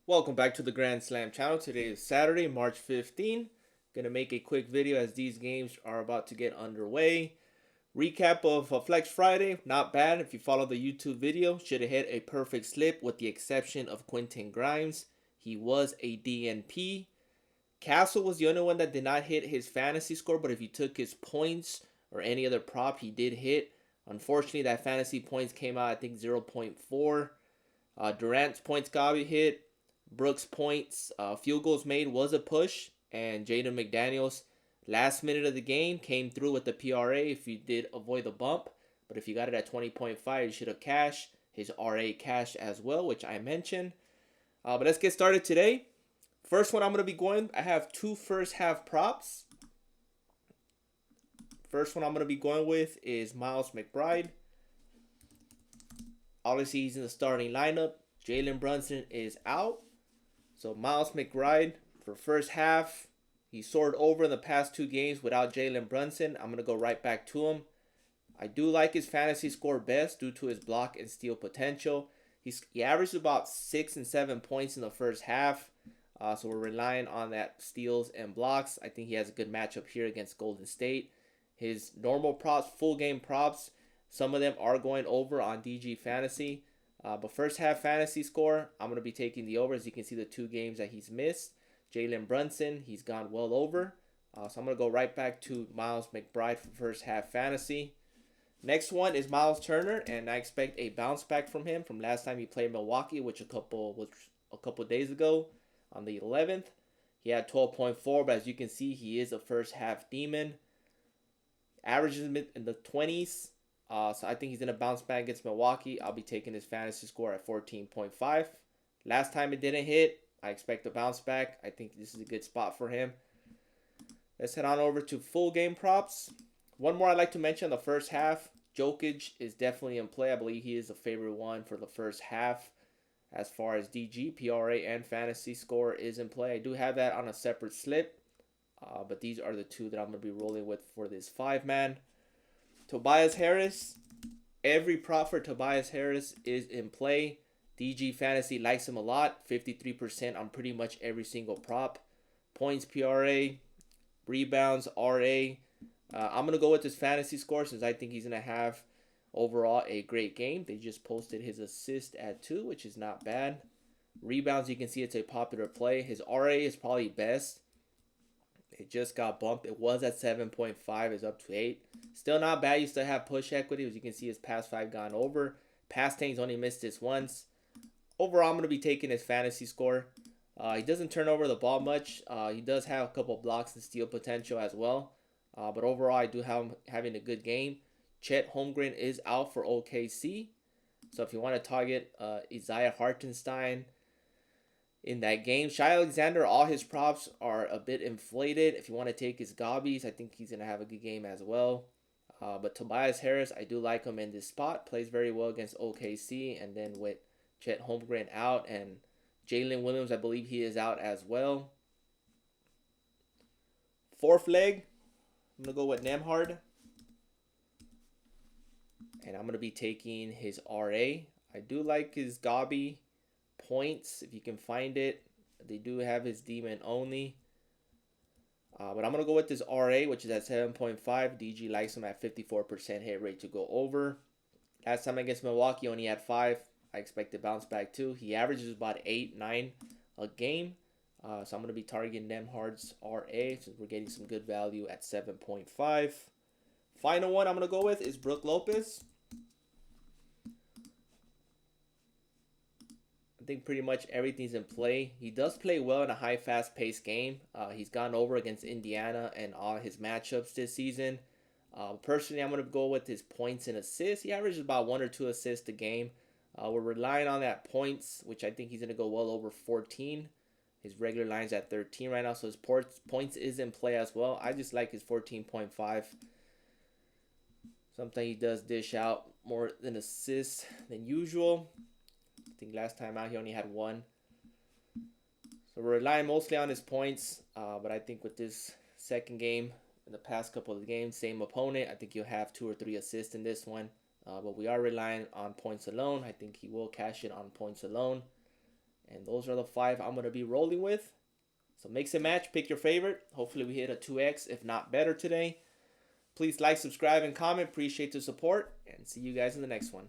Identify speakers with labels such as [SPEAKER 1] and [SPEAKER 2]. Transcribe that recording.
[SPEAKER 1] Welcome back to the Grand Slam channel. Today is Saturday, March 15. Gonna make a quick video as these games are about to get underway. Recap of Flex Friday, not bad. If you follow the YouTube video, should have hit a perfect slip with the exception of Quentin Grimes. He was a DNP. Castle was the only one that did not hit his fantasy score, but if you took his points or any other prop, he did hit. Unfortunately, that fantasy points came out, I think, 0.4. Durant's points got hit. Brooks' points, field goals made was a push, and Jaden McDaniels, last minute of the game, came through with the PRA if you did avoid the bump. But if you got it at 20.5, you should have cashed. His RA cashed as well, which I mentioned. But let's get started today. First one I'm going to be going, I have two first half props. First one I'm going to be going with is Miles McBride. Obviously, he's in the starting lineup. Jalen Brunson is out. So Miles McBride for first half, he soared over in the past two games without Jalen Brunson. I'm going to go right back to him. I do like his fantasy score best due to his block and steal potential. He averaged about 6 and 7 points in the first half. So we're relying on that steals and blocks. I think he has a good matchup here against Golden State. His normal props, full game props, some of them are going over on DG Fantasy. But first half fantasy score, I'm going to be taking the over. As you can see, the two games that he's missed. Jalen Brunson, he's gone well over. So I'm going to go right back to Miles McBride for first half fantasy. Next one is Miles Turner, and I expect a bounce back from him from last time he played Milwaukee, which a couple days ago on the 11th. He had 12.4, but as you can see, he is a first half demon. Averages in the 20s. So I think he's going to bounce back against Milwaukee. I'll be taking his fantasy score at 14.5. Last time it didn't hit. I expect a bounce back. I think this is a good spot for him. Let's head on over to full game props. One more I'd like to mention the first half. Jokic is definitely in play. I believe he is the favorite one for the first half. As far as DG, PRA, and fantasy score is in play. I do have that on a separate slip. But these are the two that I'm going to be rolling with for this 5-man. Tobias Harris, every prop for Tobias Harris is in play. DG Fantasy likes him a lot, 53% on pretty much every single prop. Points, PRA, rebounds, RA. I'm going to go with his fantasy score since I think he's going to have overall a great game. They just posted his assist at 2, which is not bad. Rebounds, you can see it's a popular play. His RA is probably best. It just got bumped. It was at 7.5. It's up to 8. Still not bad. You still have push equity. As you can see, his past 5 gone over. Past 10, he's only missed this once. Overall, I'm going to be taking his fantasy score. He doesn't turn over the ball much. He does have a couple blocks and steal potential as well. But overall, I do have him having a good game. Chet Holmgren is out for OKC. So if you want to target Isaiah Hartenstein in that game, Shai Alexander, all his props are a bit inflated. If you want to take his gobbies, I think he's going to have a good game as well. But Tobias Harris, I do like him in this spot. Plays very well against OKC. And then with Chet Holmgren out and Jalen Williams, I believe he is out as well. Fourth leg, I'm going to go with Nemhard. And I'm going to be taking his RA. I do like his gobby points if you can find it. They do have his demon only. But I'm going to go with this RA, which is at 7.5. DG likes him at 54% hit rate to go over. Last time against Milwaukee, only had 5. I expect to bounce back too. He averages about 8, 9 a game. So I'm going to be targeting Nemhard's RA since we're getting some good value at 7.5. Final one I'm going to go with is Brook Lopez. I think pretty much everything's in play. He does play well in a high, fast-paced game. He's gone over against Indiana and all his matchups this season. Personally, I'm going to go with his points and assists. He averages about 1 or 2 assists a game. We're relying on that points, which I think he's going to go well over 14. His regular line's at 13 right now, so his points is in play as well. I just like his 14.5. Something he does dish out more than assists than usual. I think last time out he only had 1. So we're relying mostly on his points. But I think with this second game, in the past couple of games, same opponent, I think you'll have 2 or 3 assists in this one. But we are relying on points alone. I think he will cash it on points alone. And those are the 5 I'm going to be rolling with. So mix and match, pick your favorite. Hopefully we hit a 2x, if not better today. Please like, subscribe, and comment. Appreciate the support, and see you guys in the next one.